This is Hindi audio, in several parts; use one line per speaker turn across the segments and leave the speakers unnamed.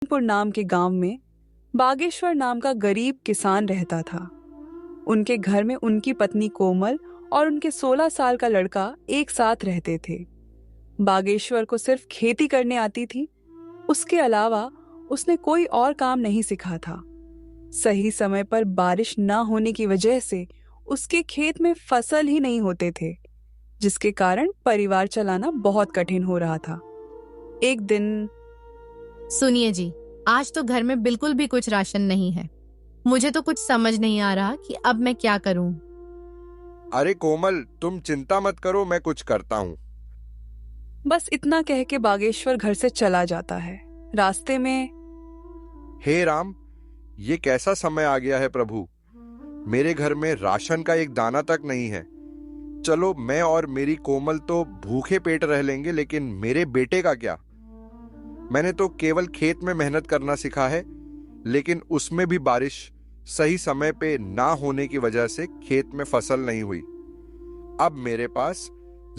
पुर नाम के गांव में बागेश्वर नाम का गरीब किसान रहता था। उनके घर में उनकी पत्नी कोमल और उनके 16 साल का लड़का एक साथ रहते थे। बागेश्वर को सिर्फ खेती करने आती थी। उसके अलावा उसने कोई और काम नहीं सीखा था। सही समय पर बारिश न होने की वजह से उसके खेत में फसल ही नहीं होते थे, जिसके कारण परिवार चलाना बहुत कठिन हो रहा था। एक दिन,
सुनिए जी, आज तो घर में बिल्कुल भी कुछ राशन नहीं है। मुझे तो कुछ समझ नहीं आ रहा कि अब मैं क्या करूं।
अरे कोमल, तुम चिंता मत करो, मैं कुछ करता हूँ।
बस इतना कह के बागेश्वर घर से चला जाता है। रास्ते में,
हे राम, ये कैसा समय आ गया है प्रभु। मेरे घर में राशन का एक दाना तक नहीं है। चलो, मैं और मेरी कोमल तो भूखे पेट रह लेंगे, लेकिन मेरे बेटे का क्या। मैंने तो केवल खेत में मेहनत करना सीखा है, लेकिन उसमें भी बारिश सही समय पे ना होने की वजह से खेत में फसल नहीं हुई। अब मेरे पास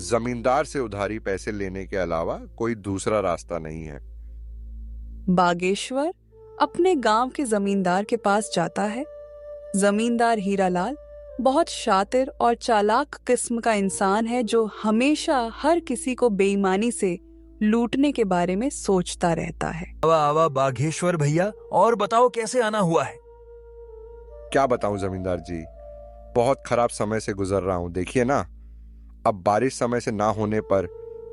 जमींदार से उधारी पैसे लेने के अलावा कोई दूसरा रास्ता नहीं है।
बागेश्वर अपने गांव के जमींदार के पास जाता है। जमींदार हीरालाल बहुत शातिर और चालाक किस्म का इंसान है, जो हमेशा हर किसी को बेईमानी से लूटने के बारे में सोचता रहता है।
आवा आवा बागेश्वर भैया, और बताओ कैसे आना हुआ है।
क्या बताऊं जमींदार जी, बहुत खराब समय से गुजर रहा हूं। देखिए ना, अब बारिश समय से ना होने पर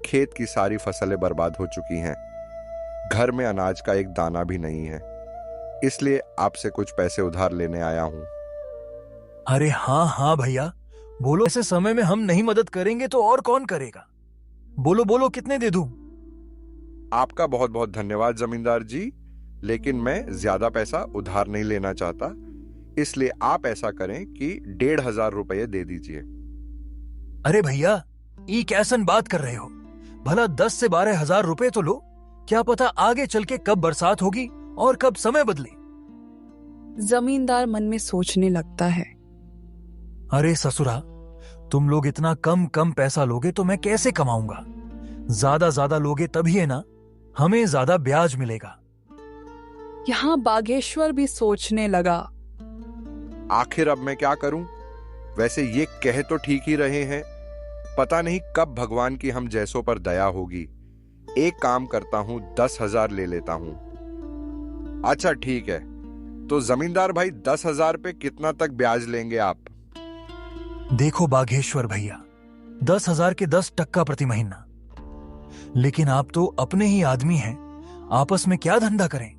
खेत की सारी फसलें बर्बाद हो चुकी हैं। घर में अनाज का एक दाना भी नहीं है, इसलिए आपसे कुछ पैसे उधार लेने आया हूं।
अरे हाँ हाँ भैया, बोलो। ऐसे समय में हम नहीं मदद करेंगे तो और कौन करेगा। बोलो बोलो, कितने दे दूं।
आपका बहुत बहुत धन्यवाद जमींदार जी, लेकिन मैं ज्यादा पैसा उधार नहीं लेना चाहता, इसलिए आप ऐसा करें कि 1,500 रुपये दे दीजिए।
अरे भैया, ये कैसन बात कर रहे हो। भला 10 से 12,000 रुपए तो लो। क्या पता आगे चल के कब बरसात होगी और कब समय बदले।
जमींदार मन में सोचने लगता है,
अरे ससुरा, तुम लोग इतना कम कम पैसा लोगे तो मैं कैसे कमाऊंगा। ज्यादा लोगे तभी है ना, हमें ज्यादा ब्याज मिलेगा।
यहाँ बागेश्वर भी सोचने लगा,
आखिर अब मैं क्या करूं। वैसे ये कह तो ठीक ही रहे हैं, पता नहीं कब भगवान की हम जैसों पर दया होगी। एक काम करता हूं, 10,000 ले लेता हूं। अच्छा ठीक है, तो जमींदार भाई 10,000 पे कितना तक ब्याज लेंगे आप।
देखो बागेश्वर भैया, 10,000 के 10% प्रति महीना। लेकिन आप तो अपने ही आदमी हैं, आपस में क्या धंधा करें।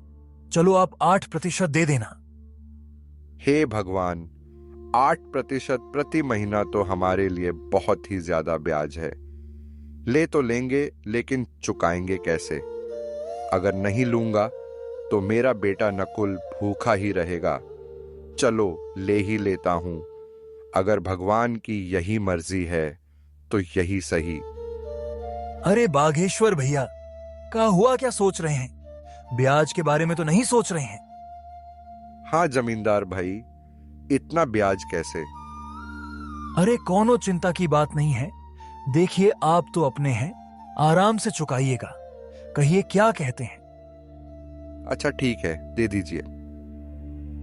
चलो आप 8% दे देना।
हे भगवान, 8% प्रति महीना तो हमारे लिए बहुत ही ज्यादा ब्याज है। ले तो लेंगे, लेकिन चुकाएंगे कैसे। अगर नहीं लूंगा तो मेरा बेटा नकुल भूखा ही रहेगा। चलो ले ही लेता हूं। अगर भगवान की यही मर्जी है तो यही सही।
अरे बागेश्वर भैया, क्या हुआ, क्या सोच रहे हैं। ब्याज के बारे में तो नहीं सोच रहे हैं।
हाँ जमींदार भाई, इतना ब्याज कैसे।
अरे कोनो चिंता की बात नहीं है। देखिए, आप तो अपने हैं, आराम से चुकाइएगा। कहिए क्या कहते हैं।
अच्छा ठीक है, दे दीजिए।